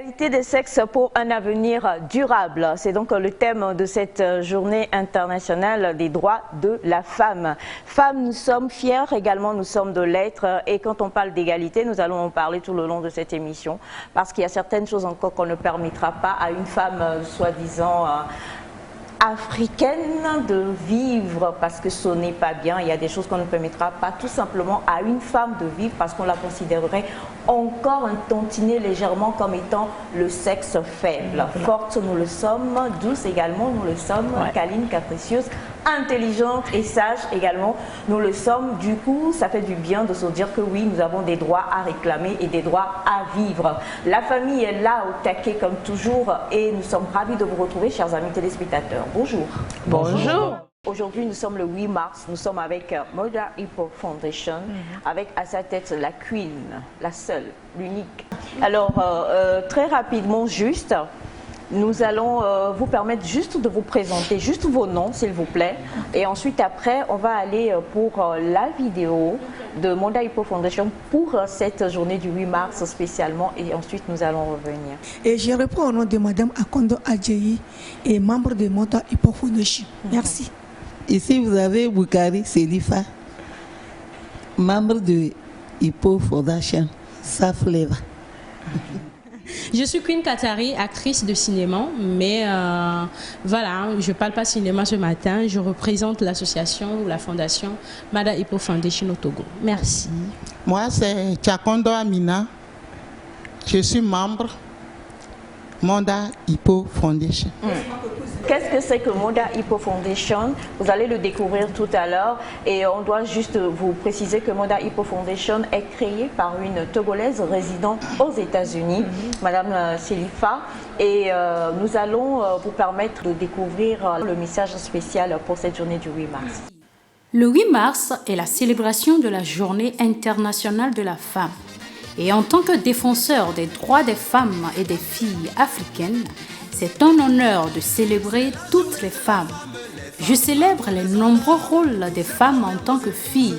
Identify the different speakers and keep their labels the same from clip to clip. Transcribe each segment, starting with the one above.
Speaker 1: L'égalité des sexes pour un avenir durable, c'est donc le thème de cette journée internationale des droits de la femme. Femmes, nous sommes fiers, également nous sommes de l'être, et quand on parle d'égalité, nous allons en parler tout le long de cette émission, parce qu'il y a certaines choses encore qu'on ne permettra pas à une femme soi-disant africaine de vivre parce que ce n'est pas bien. Il y a des choses qu'on ne permettra pas tout simplement à une femme de vivre parce qu'on la considérerait encore un tantinet légèrement comme étant le sexe faible. Forte, nous le sommes. Douce également, nous le sommes. Câline, capricieuse, intelligente et sage également, nous le sommes. Du coup, ça fait du bien de se dire que oui, nous avons des droits à réclamer et des droits à vivre. La famille est là au taquet comme toujours et nous sommes ravis de vous retrouver, chers amis téléspectateurs. Bonjour.
Speaker 2: Bonjour.
Speaker 1: Aujourd'hui, nous sommes le 8 mars, nous sommes avec Mother Hippo Foundation, avec à sa tête la Queen, la seule, l'unique. Alors, très rapidement, juste, nous allons vous permettre juste de vous présenter, juste vos noms, s'il vous plaît. Et ensuite, après, on va aller pour la vidéo de Mother Hippo Foundation pour cette journée du 8 mars spécialement. Et ensuite, nous allons revenir.
Speaker 3: Et je réponds au nom de Madame Akondo Adjeyi et membre de Mother Hippo Foundation. Merci.
Speaker 4: Ici, vous avez Boukari Selifa, membre de Hippo Foundation, Safleva.
Speaker 2: Je suis Queen Katari, actrice de cinéma, mais voilà, je ne parle pas cinéma ce matin. Je représente l'association ou la fondation Mother Hippo Foundation au Togo. Merci.
Speaker 5: Moi, c'est Tchakondo Amina. Je suis membre Mother Hippo Foundation.
Speaker 1: Qu'est-ce que c'est que Mother Hippo Foundation? Vous allez le découvrir tout à l'heure et on doit juste vous préciser que Mother Hippo Foundation est créée par une Togolaise résidant aux États-Unis, Madame Selifa, et nous allons vous permettre de découvrir le message spécial pour cette journée du 8 mars.
Speaker 6: Le 8 mars est la célébration de la Journée internationale de la femme. Et en tant que défenseur des droits des femmes et des filles africaines, c'est un honneur de célébrer toutes les femmes. Je célèbre les nombreux rôles des femmes en tant que filles,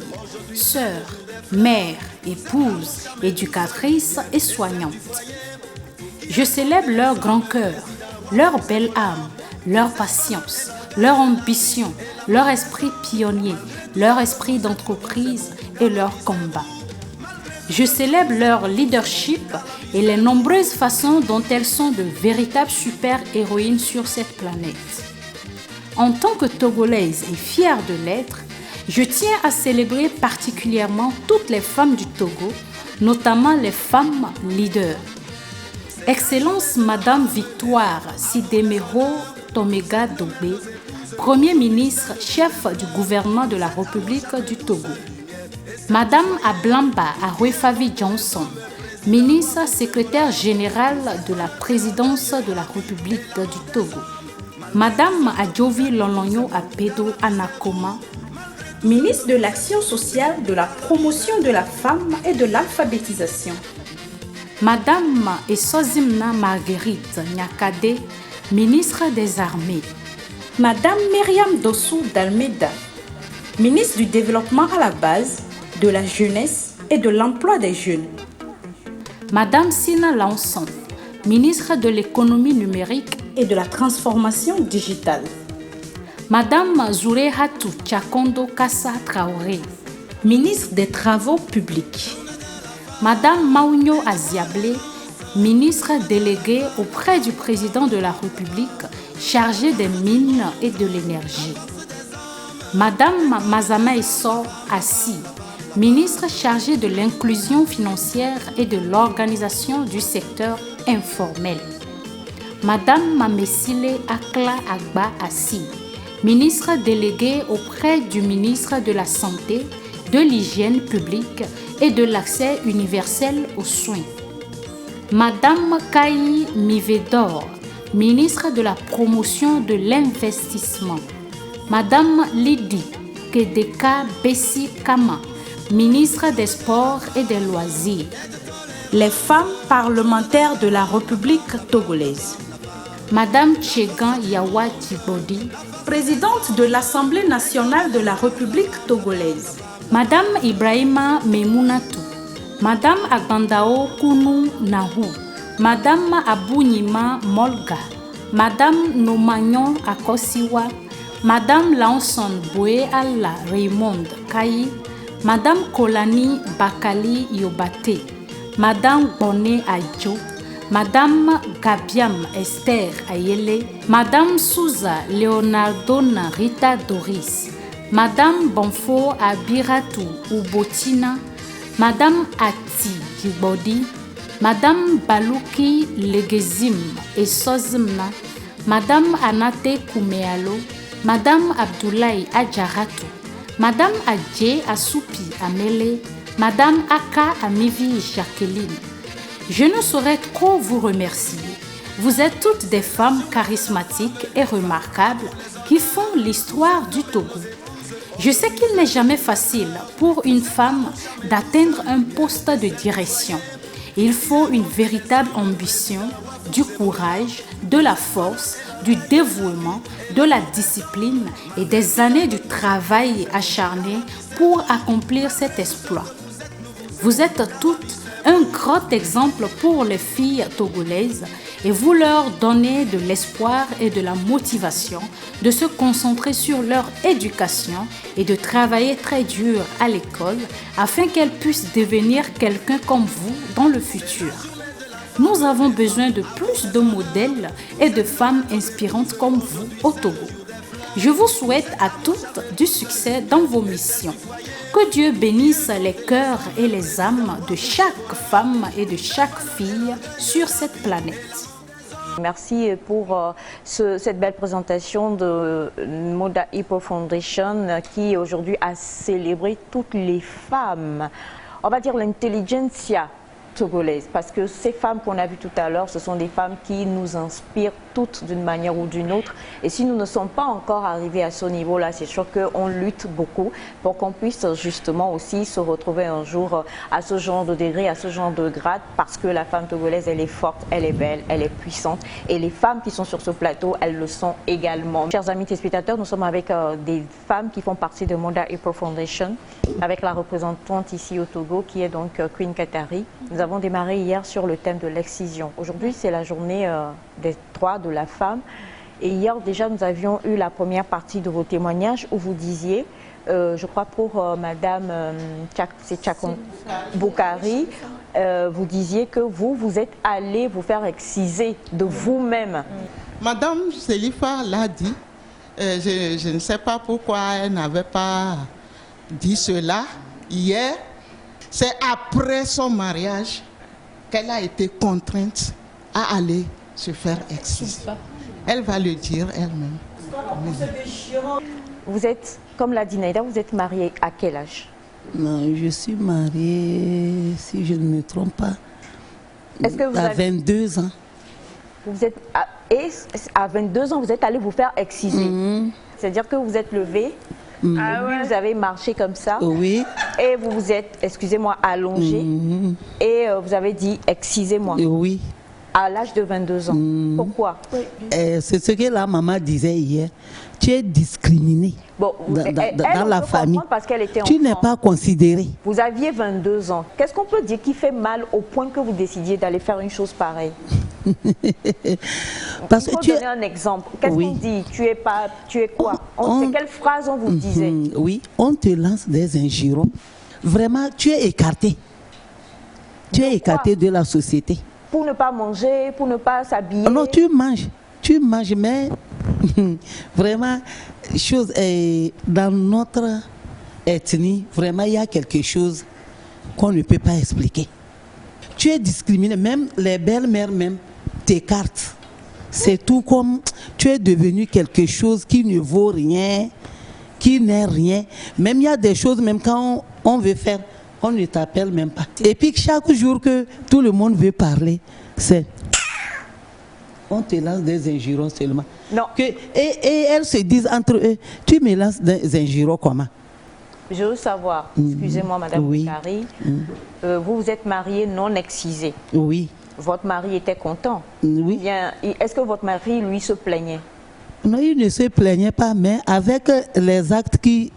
Speaker 6: sœurs, mères, épouses, éducatrices et soignantes. Je célèbre leur grand cœur, leur belle âme, leur patience, leur ambition, leur esprit pionnier, leur esprit d'entreprise et leur combat. Je célèbre leur leadership et les nombreuses façons dont elles sont de véritables super-héroïnes sur cette planète. En tant que Togolaise et fière de l'être, je tiens à célébrer particulièrement toutes les femmes du Togo, notamment les femmes leaders. Excellence Madame Victoire Sidemero Tomega Dobé, Premier ministre, chef du gouvernement de la République du Togo. Madame Ablamba Aruefavi Johnson, ministre secrétaire générale de la présidence de la République du Togo. Madame Adjovi Lolonyo Apedo Anakoma, ministre de l'Action sociale, de la promotion de la femme et de l'alphabétisation. Madame Esozimna Marguerite Nyakade, ministre des Armées. Madame Myriam Dossou Dalmeda, ministre du Développement à la base, de la jeunesse et de l'emploi des jeunes. Madame Sina Lanson, ministre de l'économie numérique et de la transformation digitale. Madame Zourehatou Tchakondo Kassa Traoré, ministre des Travaux publics. Madame Maunyo Aziablé, ministre déléguée auprès du président de la République chargée des mines et de l'énergie. Madame Mazama Isso Assi, ministre chargée de l'inclusion financière et de l'organisation du secteur informel. Madame Mamesile Akla Agba Assi, ministre déléguée auprès du ministre de la Santé, de l'Hygiène publique et de l'accès universel aux soins. Madame Kayi Mivedor, ministre de la promotion de l'investissement. Madame Lydie Kedeka Bessi Kama, ministre des Sports et des Loisirs. Les femmes parlementaires de la République togolaise. Madame Tchegan Yawa Tibodi, présidente de l'Assemblée nationale de la République togolaise. Madame Ibrahima Memounatou, Madame Agandao Kounou Nahou, Madame Abounima Molga, Madame Nomagnon Akosiwa, Madame Lanson Boé Alla Raymond Kayi, Madame Kolani Bakali Yobate, Madame Boné Adjo, Madame Gabiam Esther Ayele, Madame Souza Leonardona Rita Doris, Madame Bonfo Abiratou Ubotina, Madame Ati Djibodi, Madame Balouki Legezim et Sozimna, Madame Anate Koumealo, Madame Abdoulaye Adjaratou, Madame Adje Assoupi Amele, Madame Aka Amivi Jacqueline. Je ne saurais trop vous remercier. Vous êtes toutes des femmes charismatiques et remarquables qui font l'histoire du Togo. Je sais qu'il n'est jamais facile pour une femme d'atteindre un poste de direction. Il faut une véritable ambition, du courage, de la force, du dévouement, de la discipline et des années de travail acharné pour accomplir cet exploit. Vous êtes toutes un grand exemple pour les filles togolaises et vous leur donnez de l'espoir et de la motivation de se concentrer sur leur éducation et de travailler très dur à l'école afin qu'elles puissent devenir quelqu'un comme vous dans le futur. Nous avons besoin de plus de modèles et de femmes inspirantes comme vous au Togo. Je vous souhaite à toutes du succès dans vos missions. Que Dieu bénisse les cœurs et les âmes de chaque femme et de chaque fille sur cette planète.
Speaker 1: Merci pour cette belle présentation de Moda Hippo Foundation qui aujourd'hui a célébré toutes les femmes, on va dire l'intelligentsia togolaise, parce que ces femmes qu'on a vues tout à l'heure, ce sont des femmes qui nous inspirent toutes d'une manière ou d'une autre. Et si nous ne sommes pas encore arrivés à ce niveau-là, c'est sûr qu'on lutte beaucoup pour qu'on puisse justement aussi se retrouver un jour à ce genre de degré, à ce genre de grade, parce que la femme togolaise, elle est forte, elle est belle, elle est puissante. Et les femmes qui sont sur ce plateau, elles le sont également. Chers amis téléspectateurs, nous sommes avec des femmes qui font partie de Moda Hippo Foundation, avec la représentante ici au Togo, qui est donc Queen Katari. Nous avons démarré hier sur le thème de l'excision. Aujourd'hui, c'est la journée des droits de la femme. Et hier, déjà, nous avions eu la première partie de vos témoignages où vous disiez, je crois pour Madame Tchakon Boukari, vous disiez que vous êtes allé vous faire exciser de vous-même.
Speaker 5: Madame Selifa l'a dit. Je ne sais pas pourquoi elle n'avait pas dit cela hier. C'est après son mariage qu'elle a été contrainte à aller se faire exciser. Elle va le dire elle-même.
Speaker 1: Vous êtes, comme l'a dit Naïda, vous êtes mariée à quel âge?
Speaker 4: Non, je suis mariée, si je ne me trompe pas, à 22 ans.
Speaker 1: Vous êtes à 22 ans, vous êtes allé vous faire exciser. C'est-à-dire que vous êtes levé, vous avez marché comme ça, et vous vous êtes, excusez-moi, allongé, et vous avez dit excisez-moi.
Speaker 4: Oui.
Speaker 1: À l'âge de 22 ans. Pourquoi?
Speaker 4: C'est ce que la maman disait hier. Tu es discriminée dans la famille.
Speaker 1: Parce qu'elle était
Speaker 4: tu n'es pas considérée.
Speaker 1: Vous aviez 22 ans. Qu'est-ce qu'on peut dire qui fait mal au point que vous décidiez d'aller faire une chose pareille?
Speaker 4: Parce
Speaker 1: Il faut donner un exemple. Qu'est-ce qu'on dit? Tu es quoi? C'est quelle phrase on vous disait?
Speaker 4: Oui, on te lance des injures. Vraiment, tu es écarté. Tu es écarté de la société.
Speaker 1: Pour ne pas manger, pour ne pas s'habiller.
Speaker 4: Non, tu manges, mais vraiment, dans notre ethnie, vraiment, il y a quelque chose qu'on ne peut pas expliquer. Tu es discriminé, même les belles-mères même t'écartent. C'est tout comme tu es devenu quelque chose qui ne vaut rien, qui n'est rien. Même il y a des choses, même quand on veut faire, on ne t'appelle même pas. Et puis chaque jour que tout le monde veut parler, c'est... On te lance des injures seulement.
Speaker 1: Non.
Speaker 4: Et elles se disent entre eux, tu me lances des injures comment?
Speaker 1: Je veux savoir, excusez-moi Madame Boukari, vous êtes mariée non excisée.
Speaker 4: Oui.
Speaker 1: Votre mari était content.
Speaker 4: Oui.
Speaker 1: Est-ce que votre mari, lui, se plaignait?
Speaker 4: Non, il ne se plaignait pas, mais avec les actes qui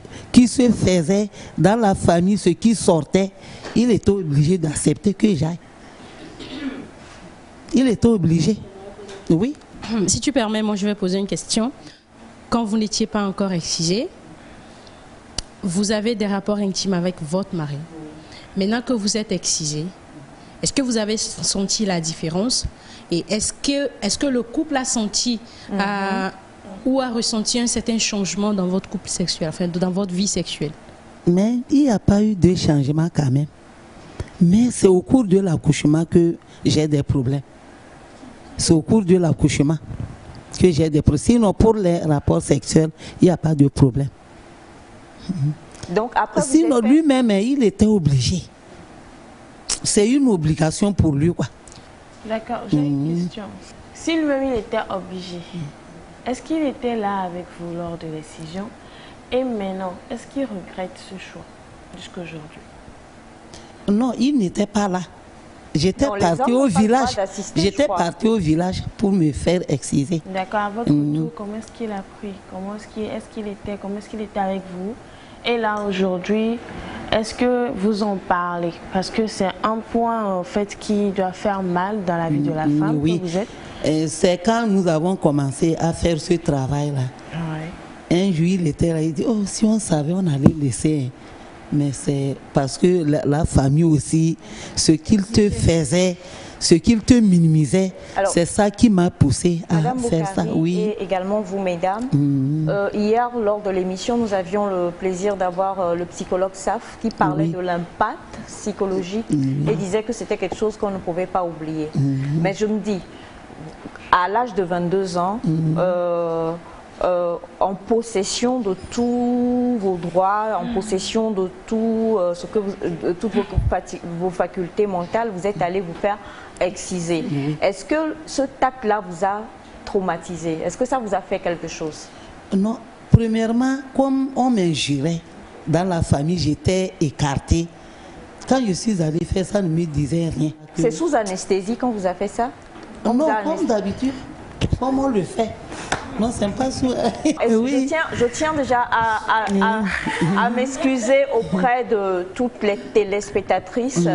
Speaker 4: se faisaient dans la famille, ce qui sortait, il était obligé d'accepter que j'aille. Il était obligé. Oui.
Speaker 2: Si tu permets, moi je vais poser une question. Quand vous n'étiez pas encore excisé, vous avez des rapports intimes avec votre mari. Maintenant que vous êtes excisé, est-ce que vous avez senti la différence? Et est-ce que le couple a senti ou a ressenti un certain changement dans votre couple sexuel, enfin dans votre vie sexuelle?
Speaker 4: Mais il n'y a pas eu de changement quand même. Mais c'est au cours de l'accouchement que j'ai des problèmes. C'est au cours de l'accouchement que j'ai des problèmes. Sinon, pour les rapports sexuels, il n'y a pas de problème.
Speaker 1: Donc, après,
Speaker 4: sinon, lui-même, il était obligé. C'est une obligation pour lui, quoi.
Speaker 7: D'accord, j'ai une question. Si lui-même il était obligé, est-ce qu'il était là avec vous lors de la décision? Et maintenant, est-ce qu'il regrette ce choix jusqu'à aujourd'hui?
Speaker 4: Non, il n'était pas là. J'étais partie au village. J'étais partie au village pour me faire exciser.
Speaker 7: D'accord, à votre retour, comment est-ce qu'il a pris? Comment est-ce qu'il était avec vous? Et là, aujourd'hui, est-ce que vous en parlez? Parce que c'est un point, en fait, qui doit faire mal dans la vie de la femme que vous êtes.
Speaker 4: C'est quand nous avons commencé à faire ce travail-là.
Speaker 7: Ouais.
Speaker 4: Un jour, il était là, il dit, oh, si on savait, on allait laisser. Mais c'est parce que la famille aussi, ce qu'il te faisait, ce qu'il te minimisait, c'est ça qui m'a poussé à faire ça. Oui.
Speaker 1: Et également vous, mesdames. Hier, lors de l'émission, nous avions le plaisir d'avoir le psychologue Saf qui parlait de l'impact psychologique et disait que c'était quelque chose qu'on ne pouvait pas oublier. Mais je me dis, à l'âge de 22 ans, en possession de tous vos droits, en possession de tout, toutes vos facultés mentales, vous êtes allé vous faire exciser. Est-ce que ce tact-là vous a traumatisé? Est-ce que ça vous a fait quelque chose?
Speaker 4: Non. Premièrement, comme on m'injurait dans la famille, j'étais écartée. Quand je suis allée faire ça, on ne me disait rien.
Speaker 1: C'est sous anesthésie qu'on vous a fait ça?
Speaker 4: Non, comme d'habitude, comme on le fait. Non, c'est pas sous...
Speaker 1: Je tiens déjà à m'excuser auprès de toutes les téléspectatrices.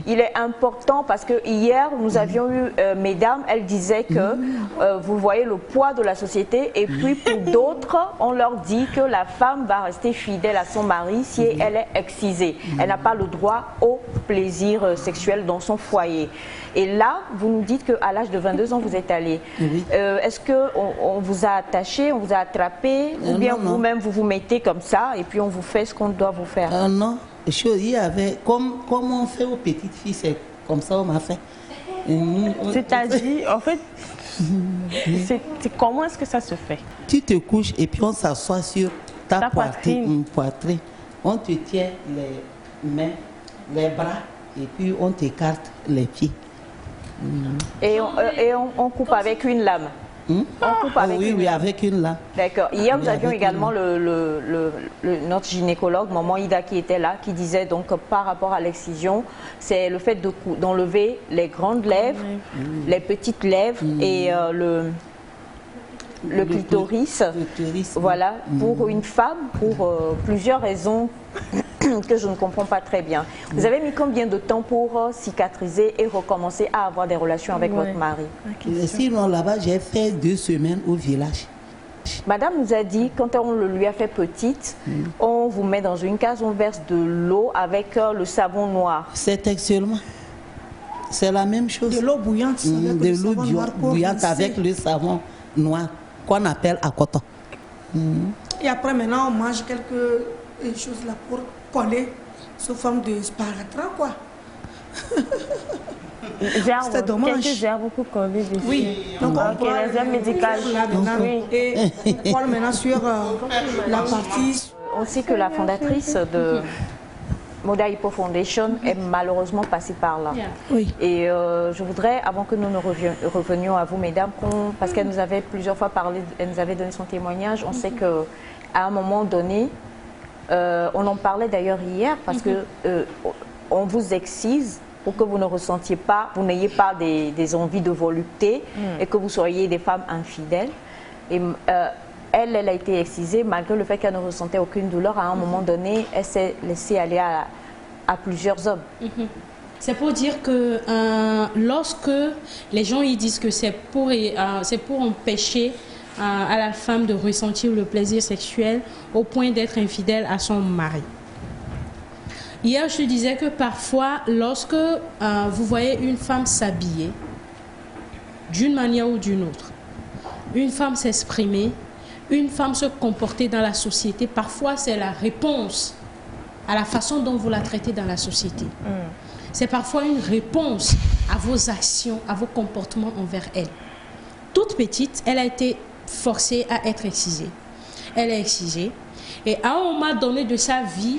Speaker 1: Il est important parce que hier, nous avions eu, mesdames, elles disaient que vous voyez le poids de la société et puis pour d'autres, on leur dit que la femme va rester fidèle à son mari si elle est excisée. Elle n'a pas le droit au plaisir sexuel dans son foyer. Et là, vous nous dites qu'à l'âge de 22 ans, vous êtes allé. Est-ce qu'on vous a attaché, on vous a attrapé, ou bien vous-même vous vous mettez comme ça et puis on vous fait ce qu'on doit vous faire?
Speaker 4: Non, il y avait, comme on fait aux petites filles, c'est comme ça on m'a fait.
Speaker 7: C'est-à-dire, en fait, comment est-ce que ça se fait?
Speaker 4: Tu te couches et puis on s'assoit sur ta poitrine. On te tient les mains, les bras et puis on t'écarte les pieds.
Speaker 1: Et on coupe avec une lame. On coupe avec une lame.
Speaker 4: Avec une lame.
Speaker 1: D'accord. Hier, nous avions également notre gynécologue, Maman Ida, qui était là, qui disait donc que par rapport à l'excision, c'est le fait d'enlever les grandes lèvres, les petites lèvres et le clitoris. Voilà, pour une femme, pour plusieurs raisons que je ne comprends pas très bien. Vous avez mis combien de temps pour cicatriser et recommencer à avoir des relations avec votre mari?
Speaker 4: Sinon, là-bas, j'ai fait 2 semaines au village.
Speaker 1: Madame nous a dit, quand on le lui a fait petite, on vous met dans une case, on verse de l'eau avec le savon noir.
Speaker 4: C'est textuellement. C'est la même chose.
Speaker 3: De l'eau bouillante.
Speaker 4: De l'eau bouillante avec le savon noir qu'on appelle à coton.
Speaker 3: Et après, maintenant, on mange quelque chose là pour coller sous forme de sparadrap, quoi.
Speaker 7: C'était dommage. Quelques herbes pour coller dessus.
Speaker 3: Oui. Donc,
Speaker 7: les herbes médicales.
Speaker 3: Et on colle maintenant sur la partie.
Speaker 1: On sait que la fondatrice de Moda Hippo Foundation est malheureusement passée par là.
Speaker 3: Oui.
Speaker 1: Et je voudrais, avant que nous ne revenions à vous, mesdames, parce qu'elle nous avait plusieurs fois parlé, elle nous avait donné son témoignage, on sait qu'à un moment donné, on en parlait d'ailleurs hier, parce que on vous excise pour que vous ne ressentiez pas, vous n'ayez pas des envies de volupté et que vous soyez des femmes infidèles. Et elle a été excisée malgré le fait qu'elle ne ressentait aucune douleur. À un moment donné, elle s'est laissée aller à plusieurs hommes.
Speaker 2: C'est pour dire que lorsque les gens ils disent que c'est pour empêcher à la femme de ressentir le plaisir sexuel au point d'être infidèle à son mari. Hier, je disais que parfois, lorsque vous voyez une femme s'habiller d'une manière ou d'une autre, une femme s'exprimer, une femme se comporter dans la société, parfois c'est la réponse à la façon dont vous la traitez dans la société. C'est parfois une réponse à vos actions, à vos comportements envers elle. Toute petite, elle a été forcée à être excisée. Elle est excisée. Et à un moment donné de sa vie,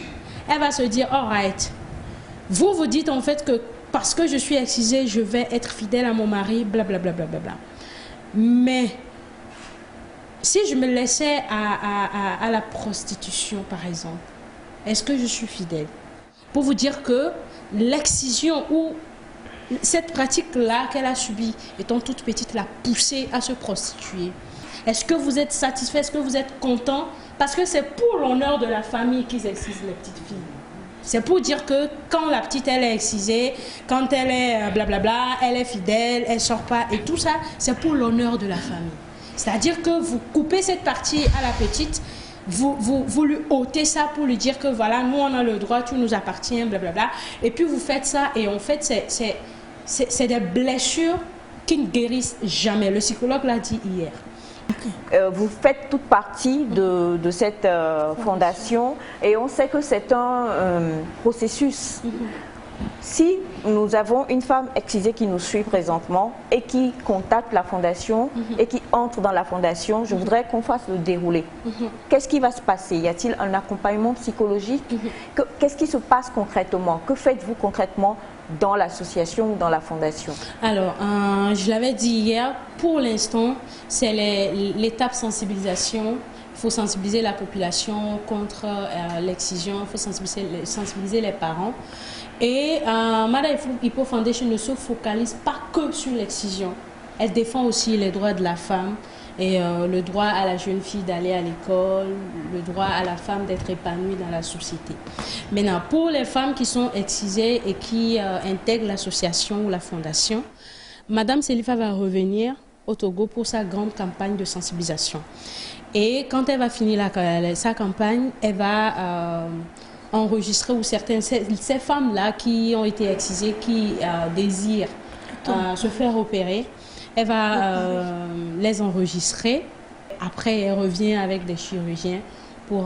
Speaker 2: elle va se dire, all right, vous dites en fait que parce que je suis excisée, je vais être fidèle à mon mari, blablabla. Bla, bla, bla, bla. Mais si je me laissais à la prostitution, par exemple, est-ce que je suis fidèle? Pour vous dire que l'excision ou cette pratique-là qu'elle a subie, étant toute petite, l'a poussée à se prostituer. Est-ce que vous êtes satisfait? Est-ce que vous êtes content? Parce que c'est pour l'honneur de la famille qu'ils excisent les petites filles. C'est pour dire que quand la petite, elle est excisée, quand elle est blablabla, elle est fidèle, elle ne sort pas et tout ça, c'est pour l'honneur de la famille. C'est-à-dire que vous coupez cette partie à la petite, vous lui ôtez ça pour lui dire que voilà, nous on a le droit, tout nous appartient, blablabla. Et puis vous faites ça et en fait, c'est des blessures qui ne guérissent jamais. Le psychologue l'a dit hier.
Speaker 1: Vous faites toute partie de cette fondation et on sait que c'est un processus. Si nous avons une femme excisée qui nous suit présentement et qui contacte la fondation et qui entre dans la fondation, je voudrais qu'on fasse le déroulé. Qu'est-ce qui va se passer? Y a-t-il un accompagnement psychologique? Qu'est-ce qui se passe concrètement? Que faites-vous concrètement dans l'association ou dans la fondation? Alors,
Speaker 2: je l'avais dit hier, pour l'instant, c'est l'étape sensibilisation. Il faut sensibiliser la population contre l'excision, il faut sensibiliser les parents. Et Madame Hippo Foundation ne se focalise pas que sur l'excision. Elle défend aussi les droits de la femme et le droit à la jeune fille d'aller à l'école, le droit à la femme d'être épanouie dans la société. Maintenant, pour les femmes qui sont excisées et qui intègrent l'association ou la fondation, Madame Selifa va revenir au Togo pour sa grande campagne de sensibilisation. Et quand elle va finir sa campagne, elle va enregistrer ou ces femmes-là qui ont été excisées, qui désirent se faire opérer, elle va les enregistrer. Après, elle revient avec des chirurgiens pour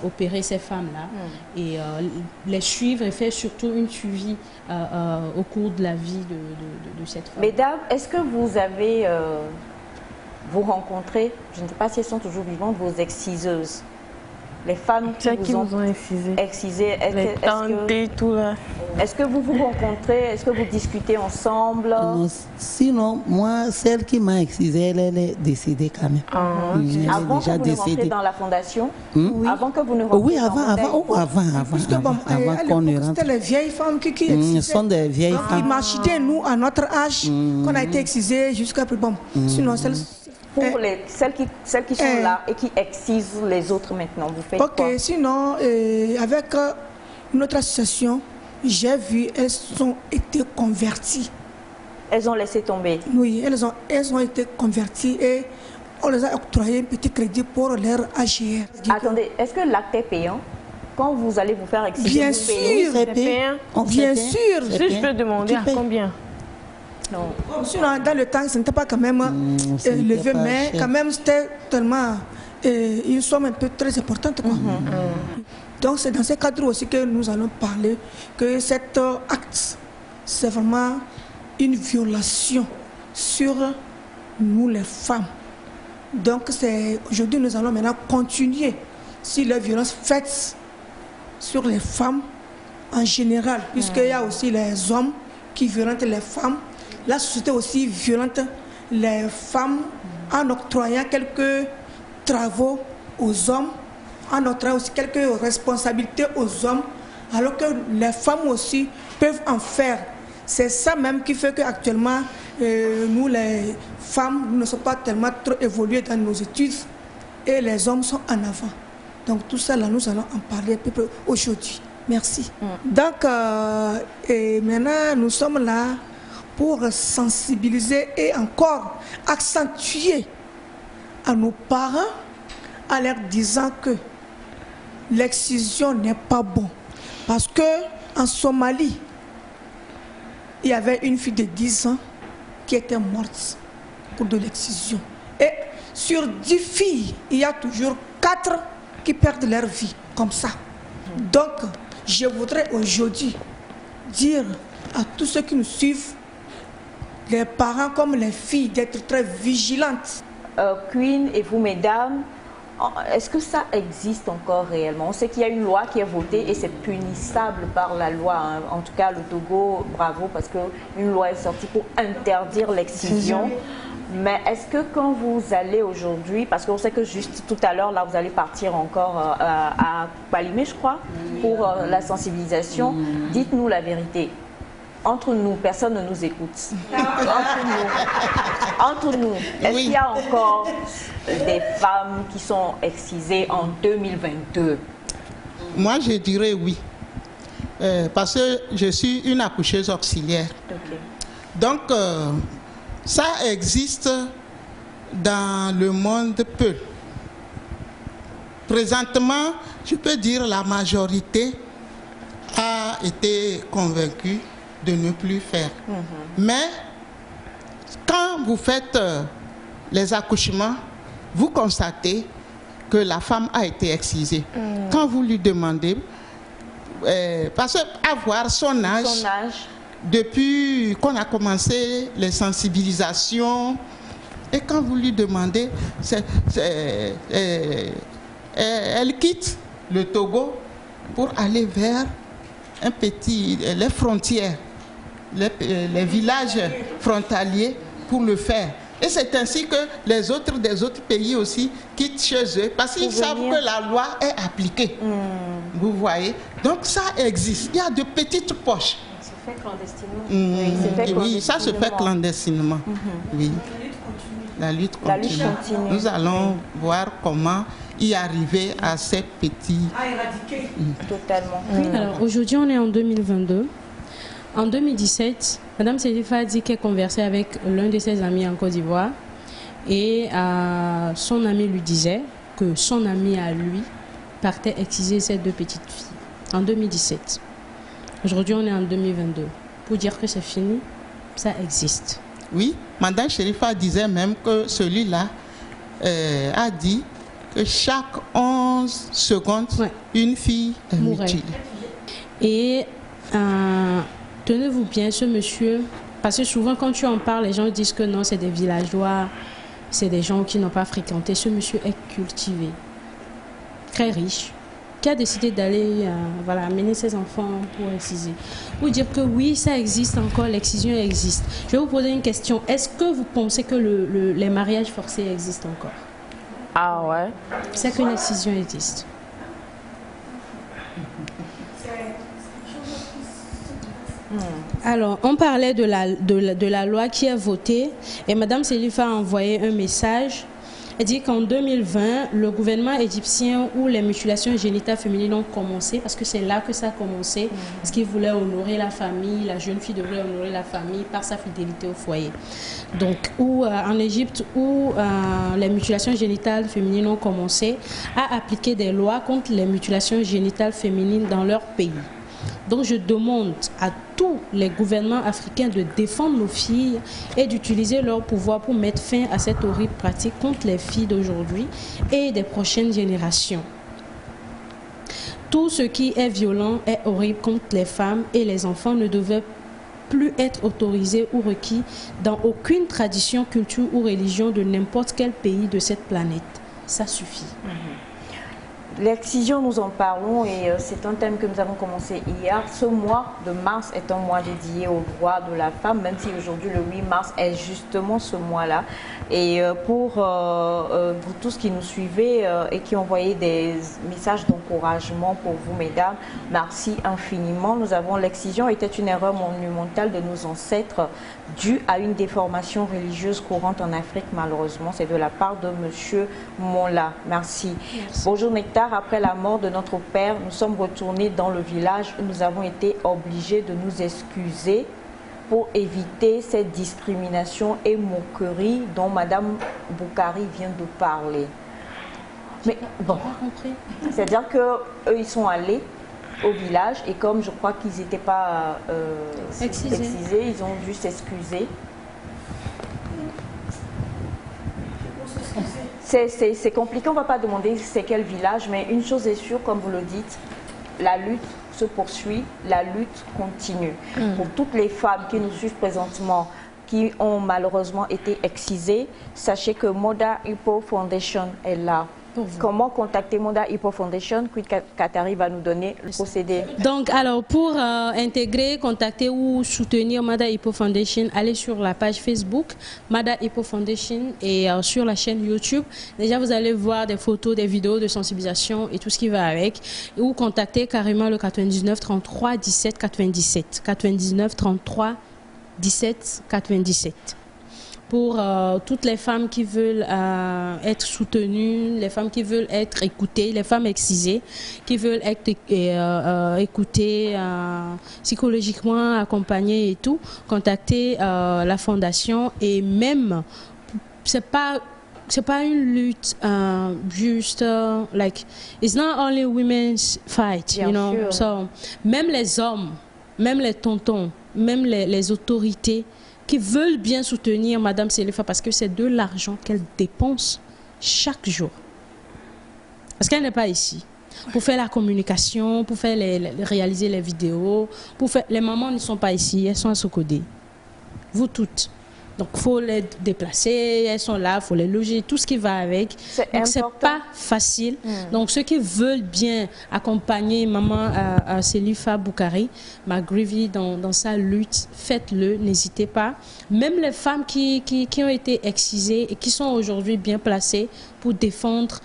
Speaker 2: opérer ces femmes-là et les suivre et faire surtout une suivi au cours de la vie de cette femme.
Speaker 1: Mesdames, est-ce que vous avez vous rencontrez, je ne sais pas si elles sont toujours vivantes, vos exciseuses? Les femmes qui vous ont excisé, est-ce que vous vous rencontrez, est-ce que vous discutez ensemble?
Speaker 4: Sinon, moi, celle qui m'a excisée, elle est décédée quand même.
Speaker 1: Avant que vous ne rentriez dans la fondation? Avant que vous ne rentriez
Speaker 4: Oui, avant qu'on ne rentre.
Speaker 3: C'était les vieilles femmes qui excisaient.
Speaker 4: Ce sont des vieilles femmes.
Speaker 3: Imaginez, nous, à notre âge, qu'on a été excisés jusqu'à plus bon. Sinon,
Speaker 1: pour celles qui sont là et qui excisent les autres maintenant, vous faites quoi?
Speaker 3: Sinon, avec notre association, j'ai vu, elles ont été converties.
Speaker 1: Elles ont laissé tomber?
Speaker 3: Oui, elles ont été converties et on les a octroyé un petit crédit pour leur AGR.
Speaker 1: Attendez, est-ce que l'acte est payant? Quand vous allez vous faire exciser,
Speaker 3: bien sûr,
Speaker 1: c'est payant.
Speaker 3: Bien sûr.
Speaker 7: Si je peux demander à combien?
Speaker 3: Non. Sinon, dans le temps, ce n'était pas quand même levé, mais quand même, c'était tellement une somme un peu très importante. Quoi. Donc, c'est dans ce cadre aussi que nous allons parler que cet acte, c'est vraiment une violation sur nous, les femmes. Donc, aujourd'hui, nous allons maintenant continuer sur les violences faites sur les femmes en général, puisqu'il y a aussi les hommes qui violentent les femmes. La société aussi violente les femmes en octroyant quelques travaux aux hommes, en octroyant aussi quelques responsabilités aux hommes, alors que les femmes aussi peuvent en faire. C'est ça même qui fait qu'actuellement, nous les femmes, nous ne sommes pas tellement trop évoluées dans nos études et les hommes sont en avant. Donc tout ça, là, nous allons en parler un peu aujourd'hui. Merci. Donc, et maintenant, nous sommes là pour sensibiliser et encore accentuer à nos parents en leur disant que l'excision n'est pas bon. Parce que en Somalie, il y avait une fille de 10 ans qui était morte pour de l'excision. Et sur 10 filles, il y a toujours 4 qui perdent leur vie, comme ça. Donc, je voudrais aujourd'hui dire à tous ceux qui nous suivent, les parents comme les filles, d'être très vigilantes.
Speaker 1: Queen et vous, mesdames, est-ce que ça existe encore réellement? On sait qu'il y a une loi qui est votée et c'est punissable par la loi. Hein. En tout cas, le Togo, bravo, parce qu'une loi est sortie pour interdire l'excision. Mais est-ce que quand vous allez aujourd'hui, parce qu'on sait que juste tout à l'heure, là, vous allez partir encore à Palimé, je crois, pour la sensibilisation, dites-nous la vérité. Entre nous, personne ne nous écoute. Entre nous, est-ce qu'il y a encore des femmes qui sont excisées en 2022?
Speaker 5: Moi, je dirais oui. Parce que je suis une accoucheuse auxiliaire.
Speaker 1: Okay.
Speaker 5: Donc, ça existe dans le monde peu. Présentement, je peux dire la majorité a été convaincue de ne plus faire. Mais quand vous faites les accouchements, vous constatez que la femme a été excisée. Quand vous lui demandez, parce qu'avoir son âge, depuis qu'on a commencé les sensibilisations, et quand vous lui demandez, elle quitte le Togo pour aller vers les frontières, les villages frontaliers pour le faire. Et c'est ainsi que les autres des autres pays aussi quittent chez eux parce qu'ils savent que la loi est appliquée. Vous voyez? Donc ça existe. Il y a de petites poches.
Speaker 1: Ça se fait clandestinement.
Speaker 5: Oui, ça se fait clandestinement. Oui. La lutte continue. Nous allons voir comment y arriver à ces petits...
Speaker 3: À éradiquer.
Speaker 1: Totalement.
Speaker 2: Alors aujourd'hui, on est en 2022. En 2017, Mme Selifa a dit qu'elle conversait avec l'un de ses amis en Côte d'Ivoire et son ami lui disait que son ami à lui partait exciser ses 2 petites filles en 2017. Aujourd'hui, on est en 2022. Pour dire que c'est fini, ça existe.
Speaker 5: Oui, Mme Selifa disait même que celui-là a dit que chaque 11 secondes, une fille est mutilée. Et
Speaker 2: tenez-vous bien, ce monsieur, parce que souvent quand tu en parles, les gens disent que non, c'est des villageois, c'est des gens qui n'ont pas fréquenté. Ce monsieur est cultivé, très riche, qui a décidé d'aller amener ses enfants pour exciser. Pour dire que oui, ça existe encore, l'excision existe. Je vais vous poser une question. Est-ce que vous pensez que les mariages forcés existent encore?
Speaker 7: Ah ouais?
Speaker 2: C'est qu'une excision existe. Alors, on parlait de la loi qui est votée et Mme Selifa a envoyé un message. Elle dit qu'en 2020, le gouvernement égyptien où les mutilations génitales féminines ont commencé, parce que c'est là que ça a commencé, parce qu'il voulait honorer la famille, la jeune fille devrait honorer la famille par sa fidélité au foyer. Donc, en Égypte, où les mutilations génitales féminines ont commencé, à appliquer des lois contre les mutilations génitales féminines dans leur pays. Donc je demande à tous les gouvernements africains de défendre nos filles et d'utiliser leur pouvoir pour mettre fin à cette horrible pratique contre les filles d'aujourd'hui et des prochaines générations. Tout ce qui est violent est horrible contre les femmes et les enfants ne devait plus être autorisé ou requis dans aucune tradition, culture ou religion de n'importe quel pays de cette planète. Ça suffit.
Speaker 1: L'excision, nous en parlons et c'est un thème que nous avons commencé hier. Ce mois de mars est un mois dédié aux droits de la femme, même si aujourd'hui le 8 mars est justement ce mois-là. Et pour vous tous qui nous suivez et qui envoyez des messages d'encouragement pour vous, mesdames, merci infiniment. Nous avons l'excision était une erreur monumentale de nos ancêtres due à une déformation religieuse courante en Afrique, malheureusement. C'est de la part de M. Mola. Merci. Bonjour Nectar. tard après la mort de notre père, nous sommes retournés dans le village où nous avons été obligés de nous excuser pour éviter cette discrimination et moquerie dont Madame Boukari vient de parler. Mais bon, c'est-à-dire qu'eux, ils sont allés au village et comme je crois qu'ils n'étaient pas excisés, ils ont dû s'excuser. C'est compliqué, on ne va pas demander c'est quel village, mais une chose est sûre, comme vous le dites, la lutte se poursuit, la lutte continue. Pour toutes les femmes qui nous suivent présentement, qui ont malheureusement été excisées, sachez que Moda Hippo Foundation est là. Comment contacter Moda Hippo Foundation? Queen Katari va nous donner le procédé.
Speaker 2: Donc, alors, pour intégrer, contacter ou soutenir Moda Hippo Foundation, allez sur la page Facebook Moda Hippo Foundation et sur la chaîne YouTube. Déjà, vous allez voir des photos, des vidéos de sensibilisation et tout ce qui va avec. Ou contacter carrément le 99 33 17 97. 99 33 17 97. Pour toutes les femmes qui veulent être soutenues, les femmes qui veulent être écoutées, les femmes excisées, qui veulent être écoutées psychologiquement, accompagnées et tout, contactez la fondation. Et même, c'est pas une lutte juste like it's not only women's fight, you know. So, même les hommes, même les tontons, même les autorités qui veulent bien soutenir Madame Selifa parce que c'est de l'argent qu'elle dépense chaque jour. Parce qu'elle n'est pas ici. Pour faire la communication, pour faire réaliser les vidéos, les mamans ne sont pas ici, elles sont à Sokodé. Vous toutes. Donc, il faut les déplacer, elles sont là, il faut les loger, tout ce qui va avec. Donc, ce n'est pas facile. Donc, ceux qui veulent bien accompagner maman Selifa Boukari, Magrivi, dans sa lutte, faites-le, n'hésitez pas. Même les femmes qui ont été excisées et qui sont aujourd'hui bien placées pour défendre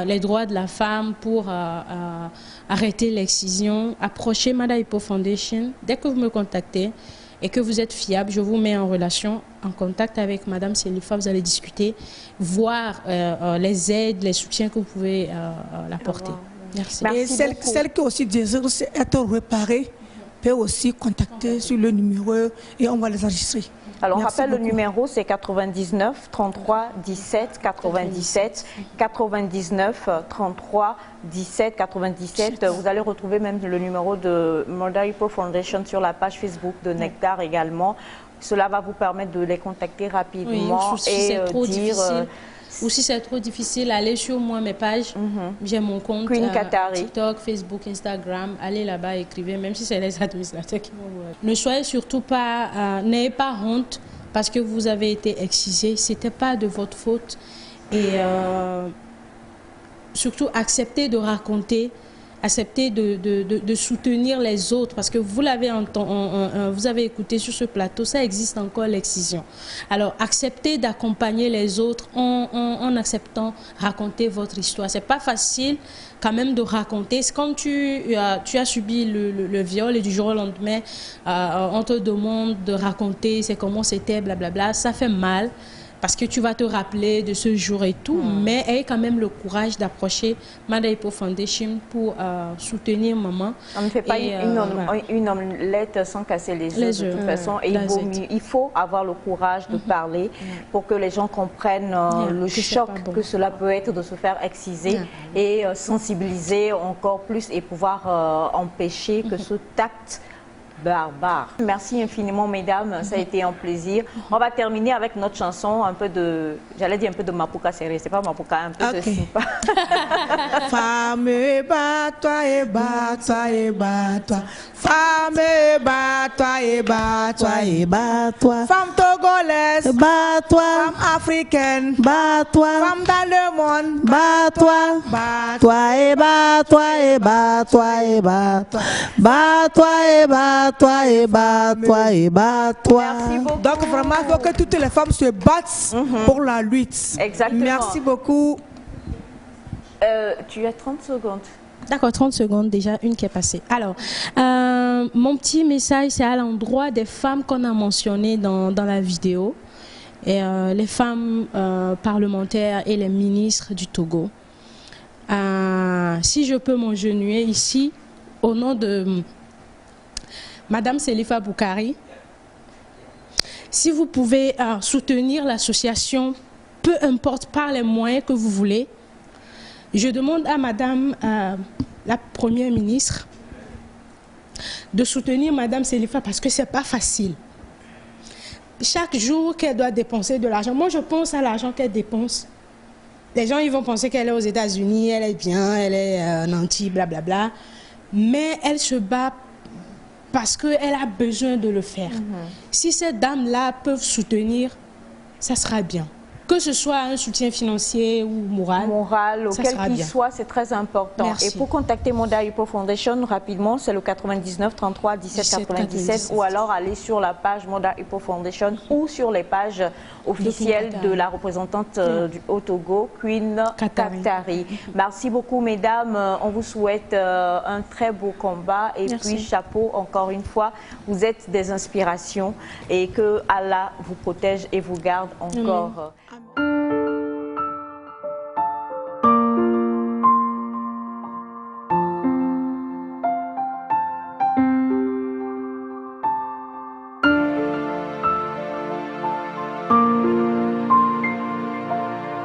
Speaker 2: les droits de la femme, pour arrêter l'excision, approchez Moda Hippo Foundation. Dès que vous me contactez, et que vous êtes fiable, je vous mets en relation, en contact avec Madame Selifa, vous allez discuter, voir les aides, les soutiens que vous pouvez l'apporter. Merci.
Speaker 3: Et celle qui aussi désire être réparée peut aussi contacter sur le numéro et on va les enregistrer.
Speaker 1: Alors, on rappelle le numéro, c'est 99 33 17 97 99 33 17 97. Vous allez retrouver même le numéro de Moda Hippo Foundation sur la page Facebook de Nectar également. Cela va vous permettre de les contacter rapidement et dire...
Speaker 2: Ou si c'est trop difficile, allez sur moi, mes pages. J'ai mon compte TikTok, Facebook, Instagram. Allez là-bas, écrivez, même si c'est les administrateurs qui vont vous... Ne soyez surtout pas... n'ayez pas honte parce que vous avez été excisé. Ce n'était pas de votre faute. Et surtout, acceptez de raconter, acceptez de soutenir les autres parce que vous l'avez vous avez écouté sur ce plateau, ça existe encore l'excision. Alors acceptez d'accompagner les autres en acceptant raconter votre histoire. C'est pas facile quand même de raconter. C'est quand tu as subi le viol et du jour au lendemain on te demande de raconter c'est comment c'était, blablabla, ça fait mal. Parce que tu vas te rappeler de ce jour et tout, mais ayez quand même le courage d'approcher Moda Hippo Foundation pour soutenir maman.
Speaker 1: On ne fait pas une omelette sans casser les œufs de toute façon. Et il faut avoir le courage de parler pour que les gens comprennent le choc que cela peut être de se faire exciser et sensibiliser encore plus et pouvoir empêcher que ce tact barbare. Merci infiniment, mesdames. Ça a été un plaisir. On va terminer avec notre chanson, un peu de, j'allais dire un peu de Mapuka serré. C'est pas Mapuka, un peu de Simpa.
Speaker 3: Femme, bat-toi et bat-toi et bat-toi. Femme, bat-toi et bat-toi et bat-toi. Femme togolaise, bat-toi. Femme africaine, bat-toi. Femme dans le monde, bat-toi. Bat-toi et bat-toi et bat-toi et bat-toi. Bat-toi et bat-toi. Toi et bat-toi et bat-toi.
Speaker 1: Merci beaucoup.
Speaker 3: Donc vraiment, il faut que toutes les femmes se battent pour la lutte.
Speaker 1: Exactement.
Speaker 3: Merci beaucoup.
Speaker 1: Tu as 30 secondes.
Speaker 2: D'accord, 30 secondes, déjà une qui est passée. Alors, mon petit message, c'est à l'endroit des femmes qu'on a mentionnées dans la vidéo. Et les femmes parlementaires et les ministres du Togo. si je peux m'agenouiller ici, au nom de Madame Selifa Boukari, si vous pouvez soutenir l'association, peu importe par les moyens que vous voulez, je demande à Madame la Première ministre de soutenir Madame Selifa parce que ce n'est pas facile. Chaque jour qu'elle doit dépenser de l'argent, moi je pense à l'argent qu'elle dépense. Les gens ils vont penser qu'elle est aux États-Unis, elle est bien, elle est nantie, blablabla. Mais elle se bat parce qu'elle a besoin de le faire. Si ces dames-là peuvent soutenir, ça sera bien. Que ce soit un soutien financier ou moral.
Speaker 1: Moral, auquel qu'il soit, c'est très important.
Speaker 2: Merci.
Speaker 1: Et pour contacter Mother Hippo Foundation, rapidement, c'est le 99 33 17 97 ou alors aller sur la page Mother Hippo Foundation ou sur les pages officielles de la représentante du Haut-Togo, Queen Katari. Merci beaucoup, mesdames. On vous souhaite un très beau combat et puis chapeau, encore une fois. Vous êtes des inspirations et que Allah vous protège et vous garde encore.